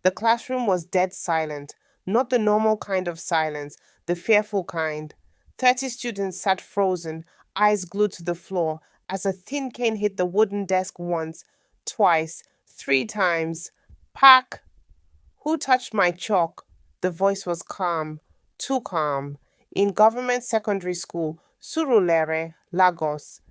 The classroom was dead silent, not the normal kind of silence, the fearful kind. 30 students sat frozen, eyes glued to the floor, as a thin cane hit the wooden desk once, twice, three times. Pack! Who touched my chalk? The voice was calm, too calm. In government secondary school, Surulere, Lagos,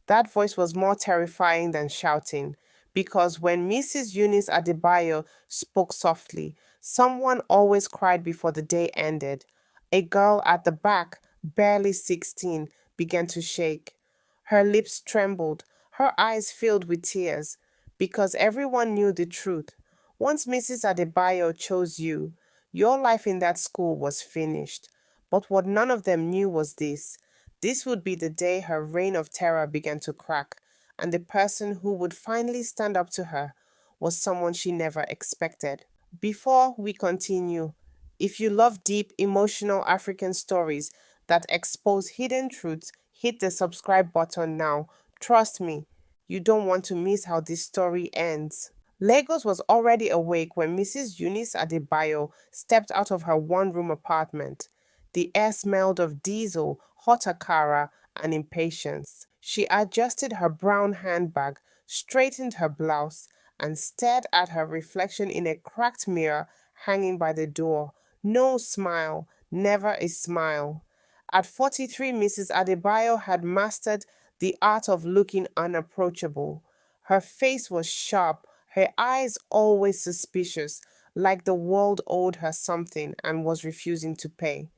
that voice was more terrifying than shouting, because when Mrs. Eunice Adebayo spoke softly, someone always cried before the day ended. A girl at the back, barely 16, began to shake. Her lips trembled, her eyes filled with tears, because everyone knew the truth. Once Mrs. Adebayo chose you, your life in that school was finished. But what none of them knew was this: this would be the day her reign of terror began to crack, and the person who would finally stand up to her was someone she never expected. Before we continue, if you love deep, emotional African stories that expose hidden truths, hit the subscribe button now. Trust me, you don't want to miss how this story ends. Lagos was already awake when Mrs. Eunice Adebayo stepped out of her one-room apartment. The air smelled of diesel, hot akara, and impatience. She adjusted her brown handbag, straightened her blouse, and stared at her reflection in a cracked mirror hanging by the door. No smile, never a smile. At 43, Mrs. Adebayo had mastered the art of looking unapproachable. Her face was sharp, her eyes always suspicious, like the world owed her something and was refusing to pay.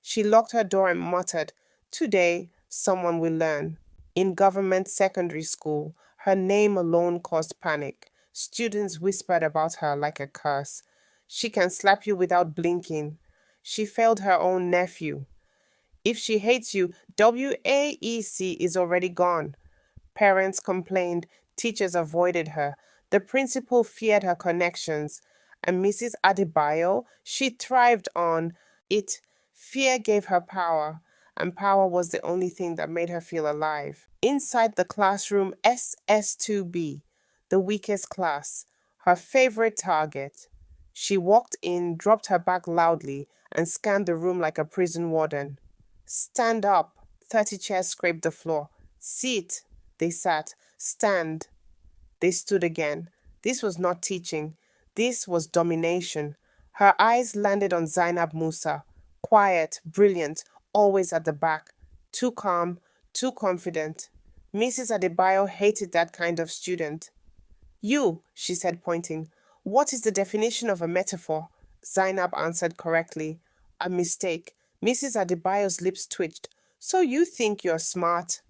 She locked her door and muttered, "Today, someone will learn." In government secondary school, her name alone caused panic. Students whispered about her like a curse. She can slap you without blinking. She failed her own nephew. If she hates you, WAEC is already gone. Parents complained, teachers avoided her. The principal feared her connections. And Mrs. Adebayo, she thrived on it. Fear gave her power, and power was the only thing that made her feel alive. Inside the classroom, SS2B, the weakest class, her favorite target. She walked in, dropped her bag loudly, and scanned the room like a prison warden. Stand up. 30 chairs scraped the floor. Sit. They sat. Stand. They stood again. This was not teaching. This was domination. Her eyes landed on Zainab Musa. Quiet, brilliant, always at the back. Too calm, too confident. Mrs. Adebayo hated that kind of student. You, she said, pointing. What is the definition of a metaphor? Zainab answered correctly. A mistake. Mrs. Adebayo's lips twitched. So you think you're smart?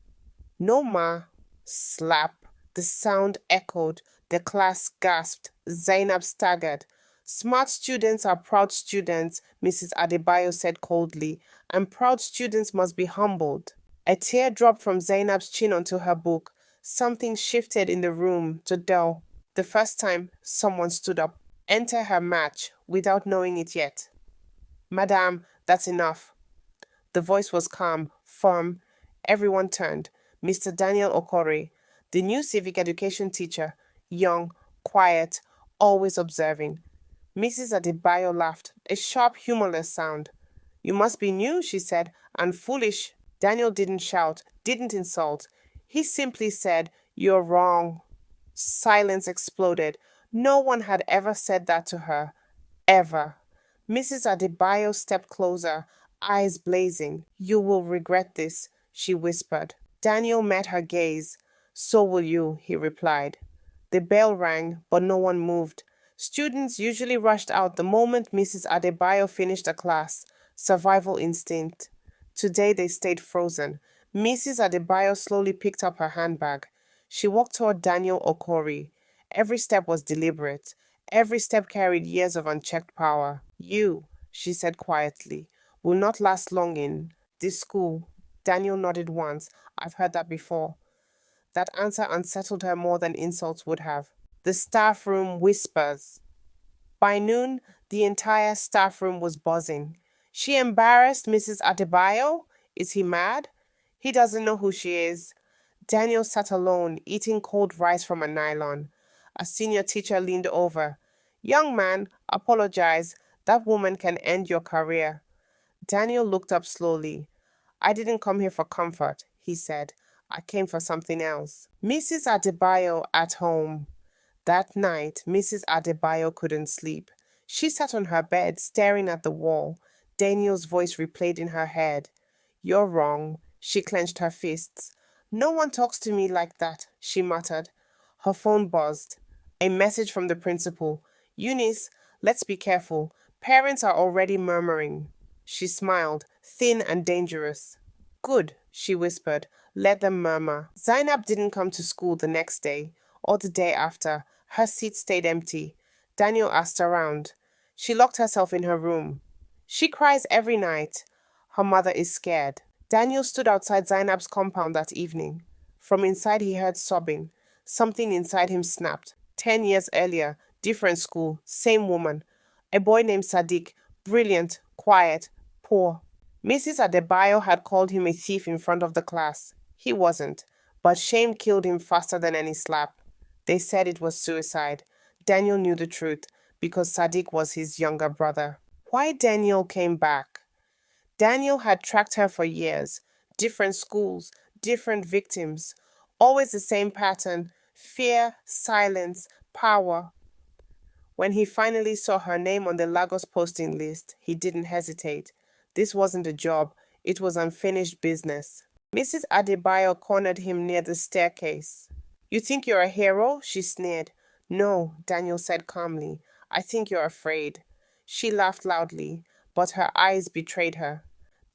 No, ma. Slap. The sound echoed. The class gasped. Zainab staggered. Smart students are proud students, Mrs. Adebayo said coldly, and proud students must be humbled. A tear dropped from Zainab's chin onto her book. Something shifted in the room to dull. The first time someone stood up. Enter her match without knowing it yet. Madame, that's enough. The voice was calm, firm. Everyone turned. Mr. Daniel Okori, the new civic education teacher, young, quiet, always observing. Mrs. Adebayo laughed, a sharp, humorless sound. You must be new, she said, and foolish. Daniel didn't shout, didn't insult. He simply said, You're wrong. Silence exploded. No one had ever said that to her. Ever. Mrs. Adebayo stepped closer, eyes blazing. You will regret this, she whispered. Daniel met her gaze. So will you, he replied. The bell rang, but no one moved. Students usually rushed out the moment Mrs. Adebayo finished a class. Survival instinct. Today they stayed frozen. Mrs. Adebayo slowly picked up her handbag. She walked toward Daniel Okori. Every step was deliberate. Every step carried years of unchecked power. You, she said quietly, will not last long in this school. Daniel nodded once. I've heard that before. That answer unsettled her more than insults would have. The staff room whispers. By noon, the entire staff room was buzzing. She embarrassed Mrs. Adebayo? Is he mad? He doesn't know who she is. Daniel sat alone, eating cold rice from a nylon. A senior teacher leaned over. Young man, apologize. That woman can end your career. Daniel looked up slowly. I didn't come here for comfort, he said. I came for something else. Mrs. Adebayo at home. That night, Mrs. Adebayo couldn't sleep. She sat on her bed, staring at the wall. Daniel's voice replayed in her head. You're wrong. She clenched her fists. No one talks to me like that, she muttered. Her phone buzzed. A message from the principal. Eunice, let's be careful. Parents are already murmuring. She smiled, thin and dangerous. Good, she whispered. Let them murmur. Zainab didn't come to school the next day or the day after. Her seat stayed empty. Daniel asked around. She locked herself in her room. She cries every night. Her mother is scared. Daniel stood outside Zainab's compound that evening. From inside, he heard sobbing. Something inside him snapped. 10 years earlier, different school, same woman. A boy named Sadiq, brilliant, quiet, poor. Mrs. Adebayo had called him a thief in front of the class. He wasn't, but shame killed him faster than any slap. They said it was suicide. Daniel knew the truth because Sadiq was his younger brother. Why Daniel came back? Daniel had tracked her for years. Different schools, different victims. Always the same pattern: fear, silence, power. When he finally saw her name on the Lagos posting list, he didn't hesitate. This wasn't a job, it was unfinished business. Mrs. Adebayo cornered him near the staircase. You think you're a hero? She sneered. No, Daniel said calmly. I think you're afraid. She laughed loudly, but her eyes betrayed her.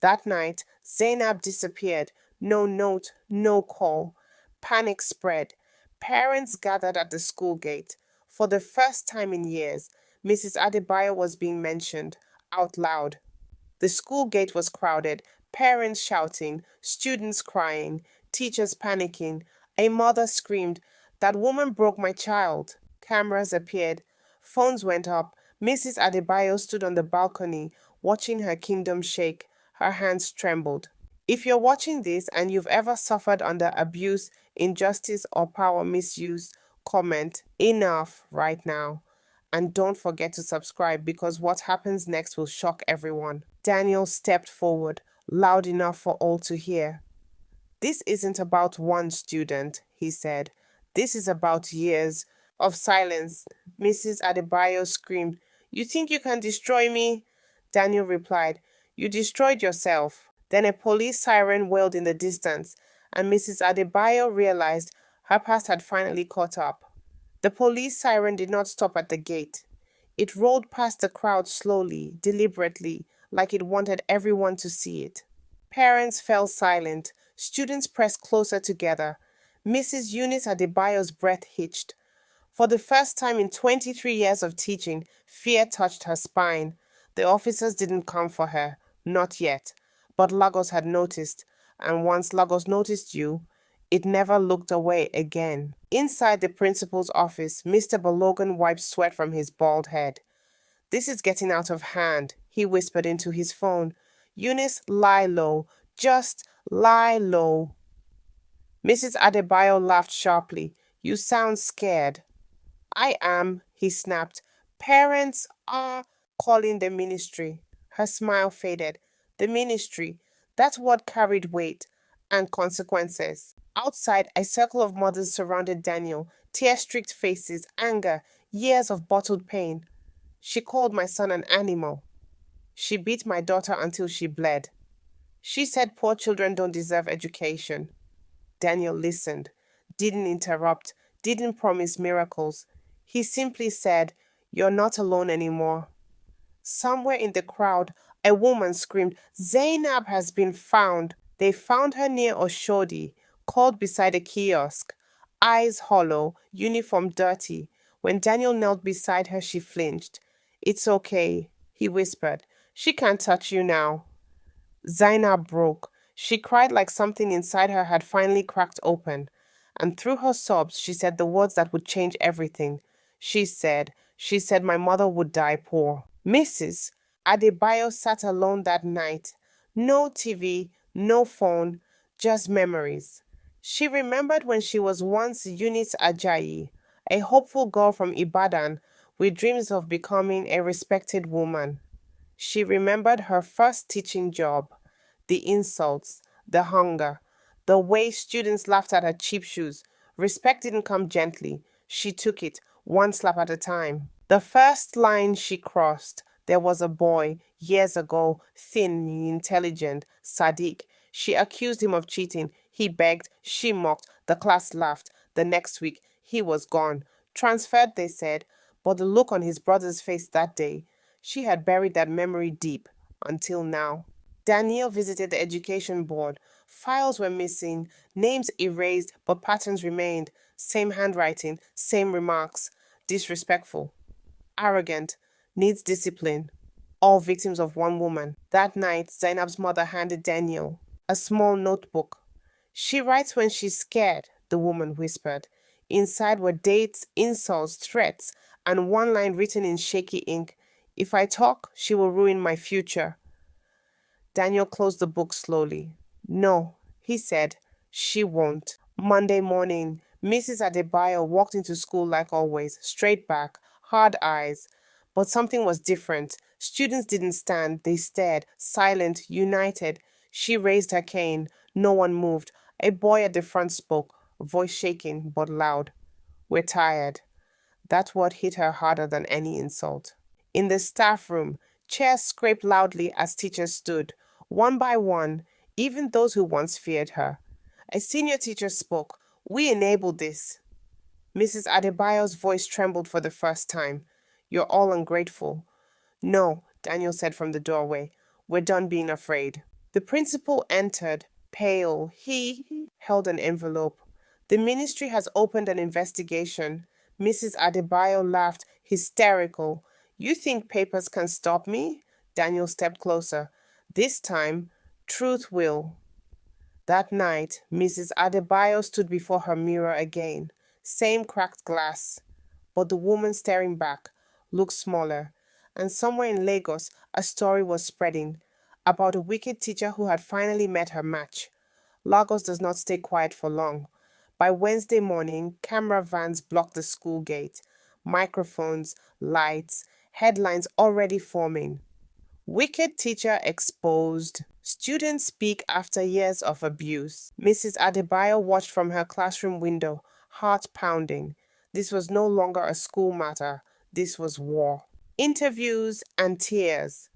That night, Zainab disappeared. No note, no call. Panic spread. Parents gathered at the school gate. For the first time in years, Mrs. Adebayo was being mentioned out loud. The school gate was crowded, parents shouting, students crying, teachers panicking. A mother screamed, That woman broke my child. Cameras appeared. Phones went up. Mrs. Adebayo stood on the balcony, watching her kingdom shake. Her hands trembled. If you're watching this and you've ever suffered under abuse, injustice, or power misuse, comment enough right now. And don't forget to subscribe because what happens next will shock everyone. Daniel stepped forward, loud enough for all to hear. This isn't about one student, he said. This is about years of silence. Mrs. Adebayo screamed, You think you can destroy me? Daniel replied, You destroyed yourself. Then a police siren wailed in the distance, and Mrs. Adebayo realized her past had finally caught up. The police siren did not stop at the gate. It rolled past the crowd slowly, deliberately, like it wanted everyone to see it. Parents fell silent. Students pressed closer together. Mrs. Eunice Adebayo's breath hitched. For the first time in 23 years of teaching, fear touched her spine. The officers didn't come for her. Not yet. But Lagos had noticed. And once Lagos noticed you, it never looked away again. Inside the principal's office, Mr. Balogan wiped sweat from his bald head. This is getting out of hand, he whispered into his phone. Eunice, lie low. Just lie low. Mrs. Adebayo laughed sharply. You sound scared. I am, he snapped. Parents are calling the ministry. Her smile faded. The ministry. That word carried weight and consequences. Outside, a circle of mothers surrounded Daniel, tear-streaked faces, anger, years of bottled pain. She called my son an animal. She beat my daughter until she bled. She said poor children don't deserve education. Daniel listened, didn't interrupt, didn't promise miracles. He simply said, You're not alone anymore. Somewhere in the crowd, a woman screamed, Zainab has been found. They found her near Oshodi, called beside a kiosk, eyes hollow, uniform dirty. When Daniel knelt beside her, she flinched. It's okay, he whispered. She can't touch you now. Zainab broke. She cried like something inside her had finally cracked open. And through her sobs, she said the words that would change everything. She said my mother would die poor. Mrs. Adebayo sat alone that night. No TV, no phone, just memories. She remembered when she was once Eunice Ajayi, a hopeful girl from Ibadan, with dreams of becoming a respected woman. She remembered her first teaching job, the insults, the hunger, the way students laughed at her cheap shoes. Respect didn't come gently. She took it, one slap at a time. The first line she crossed, there was a boy, years ago, thin, intelligent, Sadiq. She accused him of cheating. He begged, she mocked, the class laughed. The next week, he was gone. Transferred, they said, but the look on his brother's face that day, she had buried that memory deep until now. Danielle visited the education board. Files were missing, names erased, but patterns remained. Same handwriting, same remarks. Disrespectful, arrogant, needs discipline. All victims of one woman. That night, Zainab's mother handed Danielle a small notebook. She writes when she's scared, the woman whispered. Inside were dates, insults, threats, and one line written in shaky ink. If I talk, she will ruin my future. Daniel closed the book slowly. No, he said, she won't. Monday morning, Mrs. Adebayo walked into school like always, straight back, hard eyes. But something was different. Students didn't stand, they stared, silent, united. She raised her cane. No one moved. A boy at the front spoke, voice shaking but loud. We're tired. That word hit her harder than any insult. In the staff room, chairs scraped loudly as teachers stood, one by one, even those who once feared her. A senior teacher spoke. We enabled this. Mrs. Adebayo's voice trembled for the first time. You're all ungrateful. No, Daniel said from the doorway. We're done being afraid. The principal entered, pale. He held an envelope. The ministry has opened an investigation. Mrs. Adebayo laughed, hysterical. You think papers can stop me? Daniel stepped closer. This time, truth will. That night, Mrs. Adebayo stood before her mirror again. Same cracked glass. But the woman staring back looked smaller. And somewhere in Lagos, a story was spreading about a wicked teacher who had finally met her match. Lagos does not stay quiet for long. By Wednesday morning, camera vans blocked the school gate. Microphones, lights, headlines already forming. Wicked teacher exposed. Students speak after years of abuse. Mrs. Adebayo watched from her classroom window, heart pounding. This was no longer a school matter. This was war. Interviews and tears.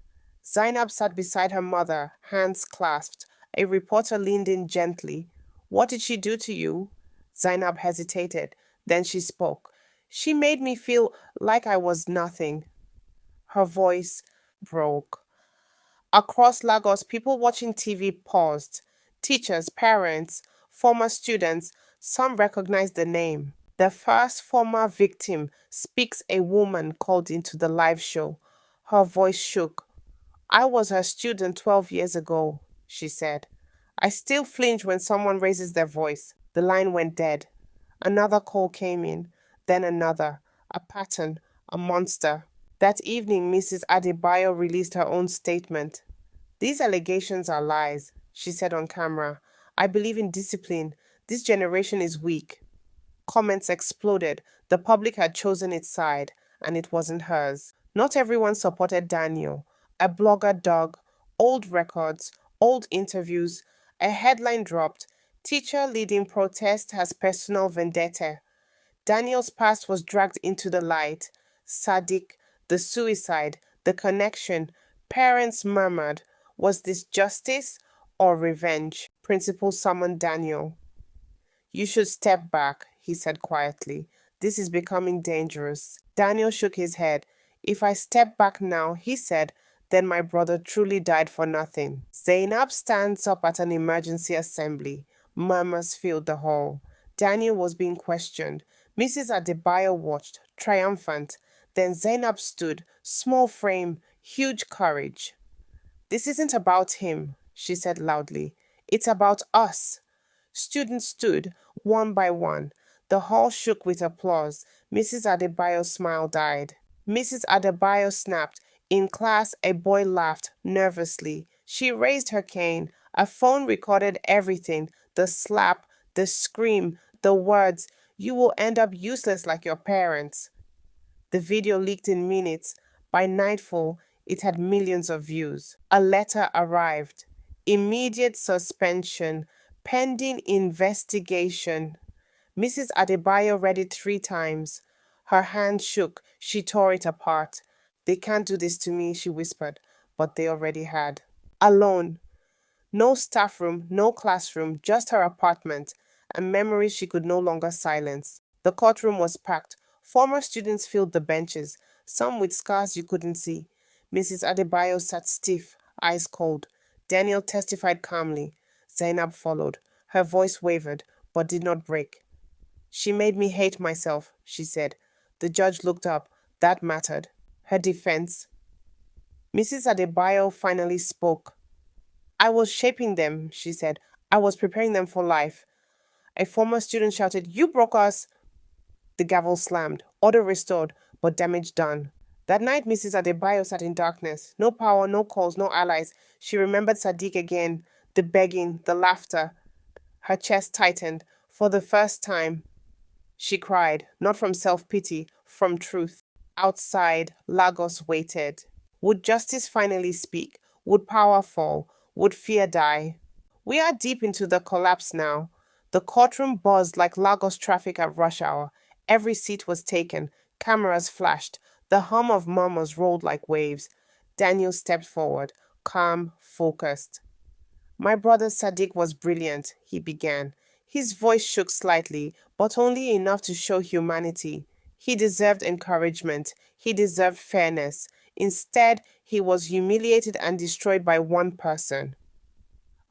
Zainab sat beside her mother, hands clasped. A reporter leaned in gently. What did she do to you? Zainab hesitated. Then she spoke. She made me feel like I was nothing. Her voice broke. Across Lagos, people watching TV paused. Teachers, parents, former students, some recognized the name. The first former victim speaks, a woman called into the live show. Her voice shook. I was her student 12 years ago, she said. I still flinch when someone raises their voice. The line went dead. Another call came in, then another. A pattern, a monster. That evening, Mrs. Adebayo released her own statement. These allegations are lies, she said on camera. I believe in discipline. This generation is weak. Comments exploded. The public had chosen its side, and it wasn't hers. Not everyone supported Daniel. A blogger dug, old records, old interviews. A headline dropped, teacher leading protest has personal vendetta. Daniel's past was dragged into the light. Sadiq, the suicide, the connection. Parents murmured, was this justice or revenge? Principal summoned Daniel. You should step back, he said quietly. This is becoming dangerous. Daniel shook his head. If I step back now, he said, then my brother truly died for nothing. Zainab stands up at an emergency assembly. Murmurs filled the hall. Daniel was being questioned. Mrs. Adebayo watched, triumphant. Then Zainab stood, small frame, huge courage. This isn't about him, she said loudly. It's about us. Students stood, one by one. The hall shook with applause. Mrs. Adebayo's smile died. Mrs. Adebayo snapped. In class, a boy laughed nervously. She raised her cane. A phone recorded everything, the slap, the scream, the words. You will end up useless like your parents. The video leaked in minutes. By nightfall, it had millions of views. A letter arrived. Immediate suspension, pending investigation. Mrs. Adebayo read it 3 times. Her hand shook. She tore it apart. They can't do this to me, she whispered, but they already had. Alone. No staff room, no classroom, just her apartment, and memories she could no longer silence. The courtroom was packed. Former students filled the benches, some with scars you couldn't see. Mrs. Adebayo sat stiff, eyes cold. Daniel testified calmly. Zainab followed. Her voice wavered, but did not break. She made me hate myself, she said. The judge looked up. That mattered. Her defense. Mrs. Adebayo finally spoke. I was shaping them, she said. I was preparing them for life. A former student shouted, You broke us! The gavel slammed. Order restored, but damage done. That night, Mrs. Adebayo sat in darkness. No power, no calls, no allies. She remembered Sadiq again. The begging, the laughter. Her chest tightened. For the first time, she cried, not from self-pity, from truth. Outside, Lagos waited. Would justice finally speak? Would power fall? Would fear die? We are deep into the collapse now. The courtroom buzzed like Lagos traffic at rush hour. Every seat was taken. Cameras flashed. The hum of murmurs rolled like waves. Daniel stepped forward, calm, focused. My brother Sadiq was brilliant, he began. His voice shook slightly, but only enough to show humanity. He deserved encouragement. He deserved fairness. Instead, he was humiliated and destroyed by one person.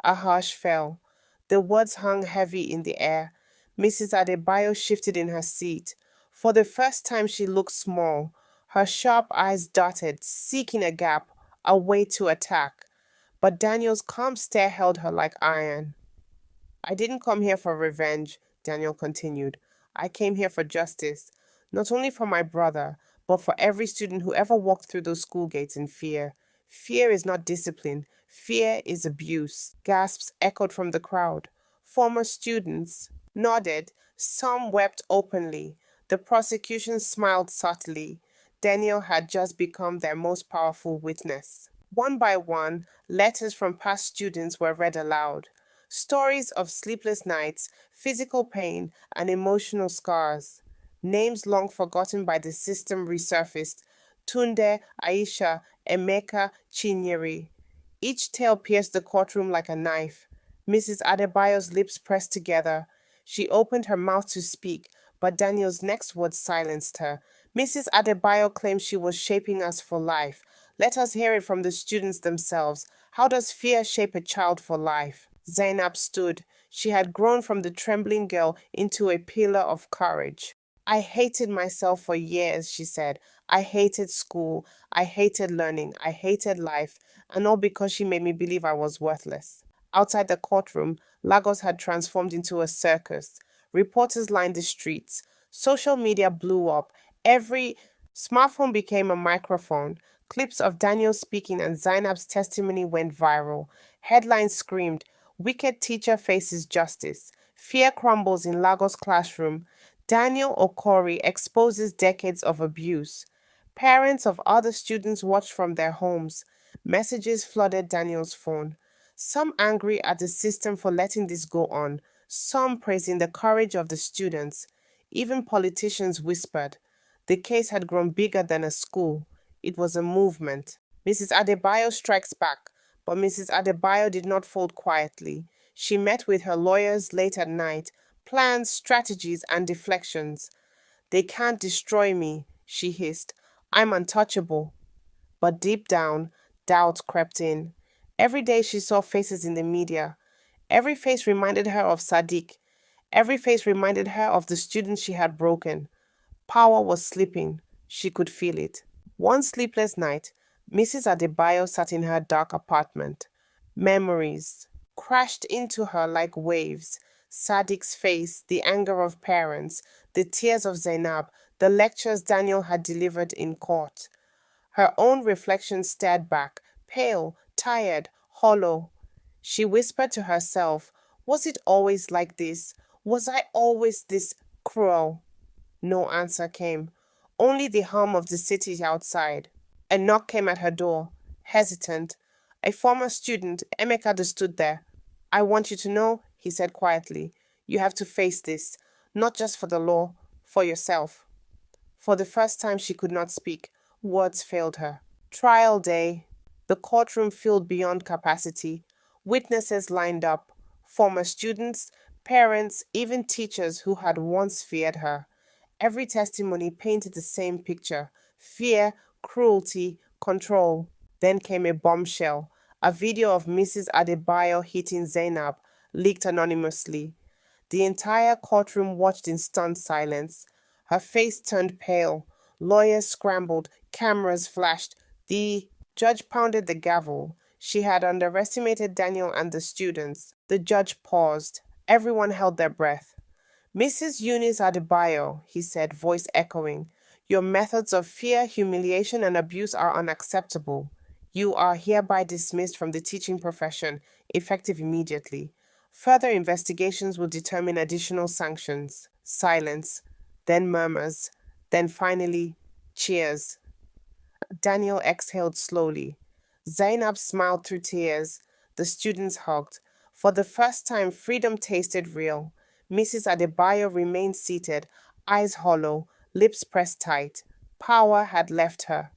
A hush fell. The words hung heavy in the air. Mrs. Adebayo shifted in her seat. For the first time, she looked small. Her sharp eyes darted, seeking a gap, a way to attack. But Daniel's calm stare held her like iron. I didn't come here for revenge, Daniel continued. I came here for justice, not only for my brother, but for every student who ever walked through those school gates in fear. Fear is not discipline. Fear is abuse. Gasps echoed from the crowd. Former students nodded. Some wept openly. The prosecution smiled subtly. Daniel had just become their most powerful witness. One by one, letters from past students were read aloud. Stories of sleepless nights, physical pain, and emotional scars. Names long forgotten by the system resurfaced. Tunde, Aisha, Emeka, Chinyere. Each tale pierced the courtroom like a knife. Mrs. Adebayo's lips pressed together. She opened her mouth to speak, but Daniel's next words silenced her. Mrs. Adebayo claimed she was shaping us for life. Let us hear it from the students themselves. How does fear shape a child for life? Zainab stood. She had grown from the trembling girl into a pillar of courage. I hated myself for years, she said. I hated school. I hated learning. I hated life. And all because she made me believe I was worthless. Outside the courtroom, Lagos had transformed into a circus. Reporters lined the streets. Social media blew up. Every smartphone became a microphone. Clips of Daniel speaking and Zainab's testimony went viral. Headlines screamed, Wicked teacher faces justice. Fear crumbles in Lagos classroom. Daniel Okori exposes decades of abuse. Parents of other students watched from their homes. Messages flooded Daniel's phone. Some angry at the system for letting this go on. Some praising the courage of the students. Even politicians whispered. The case had grown bigger than a school. It was a movement. Mrs. Adebayo strikes back. But Mrs. Adebayo did not fold quietly. She met with her lawyers late at night, plans, strategies, and deflections. They can't destroy me, she hissed. I'm untouchable. But deep down, doubt crept in. Every day she saw faces in the media. Every face reminded her of Sadiq. Every face reminded her of the students she had broken. Power was slipping. She could feel it. One sleepless night, Mrs. Adebayo sat in her dark apartment. Memories crashed into her like waves. Sadiq's face, the anger of parents, the tears of Zainab, the lectures Daniel had delivered in court. Her own reflection stared back, pale, tired, hollow. She whispered to herself, Was it always like this? Was I always this cruel? No answer came. only the hum of the city outside. A knock came at her door, hesitant. A former student, Emeka, stood there. I want you to know, he said quietly, you have to face this, not just for the law, for yourself. For the first time, she could not speak. Words failed her. Trial day. The courtroom filled beyond capacity. Witnesses lined up. Former students, parents, even teachers who had once feared her. Every testimony painted the same picture: fear, cruelty, control. Then came a bombshell. A video of Mrs. Adebayo hitting Zainab, leaked anonymously. The entire courtroom watched in stunned silence. Her face turned pale. Lawyers scrambled. Cameras flashed. The judge pounded the gavel. She had underestimated Daniel and the students. The judge paused. Everyone held their breath. Mrs. Eunice Adebayo, he said, voice echoing, your methods of fear, humiliation, and abuse are unacceptable. You are hereby dismissed from the teaching profession, effective immediately. Further investigations will determine additional sanctions. Silence, then murmurs, then finally, cheers. Daniel exhaled slowly. Zainab smiled through tears. The students hugged. For the first time, freedom tasted real. Mrs. Adebayo remained seated, eyes hollow, lips pressed tight. Power had left her.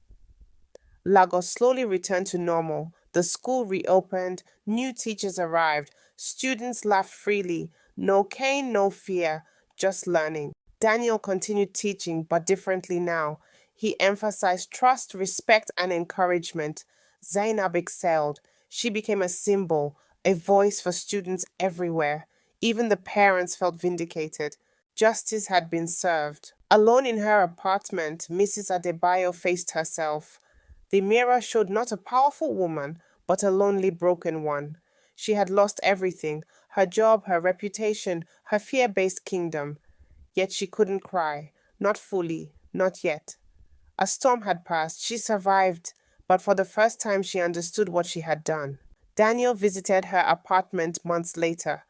Lagos slowly returned to normal. The school reopened, new teachers arrived, students laughed freely. No cane, no fear, just learning. Daniel continued teaching, but differently now. He emphasized trust, respect, and encouragement. Zainab excelled. She became a symbol, a voice for students everywhere. Even the parents felt vindicated. Justice had been served. Alone in her apartment, Mrs. Adebayo faced herself. The mirror showed not a powerful woman, but a lonely, broken one. She had lost everything: her job, her reputation, her fear based kingdom. Yet she couldn't cry. Not fully, not yet. A storm had passed. She survived, but for the first time she understood what she had done. Daniel visited her apartment months later.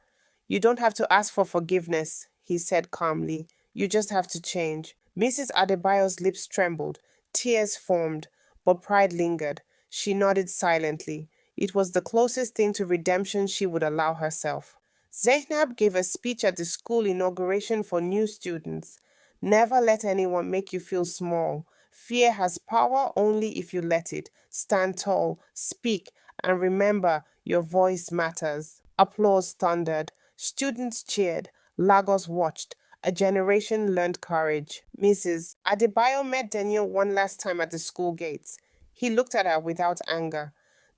You don't have to ask for forgiveness, he said calmly. You just have to change. Mrs. Adebayo's lips trembled. Tears formed, but pride lingered. She nodded silently. It was the closest thing to redemption she would allow herself. Zainab gave a speech at the school inauguration for new students. Never let anyone make you feel small. Fear has power only if you let it. Stand tall, speak, and remember your voice matters. Applause thundered. Students cheered. Lagos watched. A generation learned courage. Mrs. Adebayo met Daniel one last time at the school gates. He looked at her without anger.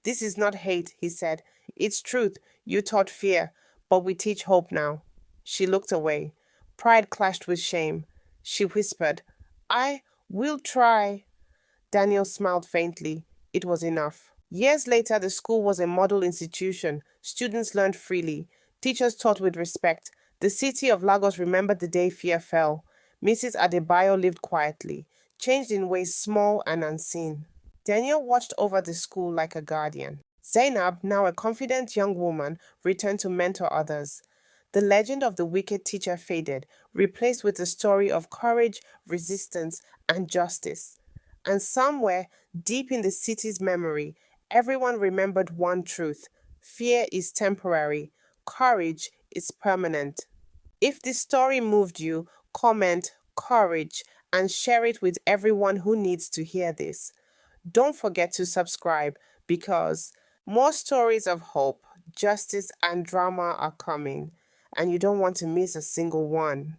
This is not hate, he said. It's truth. You taught fear, but we teach hope now. She looked away. Pride clashed with shame. She whispered, I will try. Daniel smiled faintly. It was enough. Years later, the school was a model institution. Students learned freely. Teachers taught with respect. The city of Lagos remembered the day fear fell. Mrs. Adebayo lived quietly, changed in ways small and unseen. Daniel watched over the school like a guardian. Zainab, now a confident young woman, returned to mentor others. The legend of the wicked teacher faded, replaced with a story of courage, resistance, and justice. And somewhere, deep in the city's memory, everyone remembered one truth: fear is temporary, courage is permanent. If this story moved you, comment courage and share it with everyone who needs to hear this. Don't forget to subscribe because more stories of hope, justice, and drama are coming, and you don't want to miss a single one.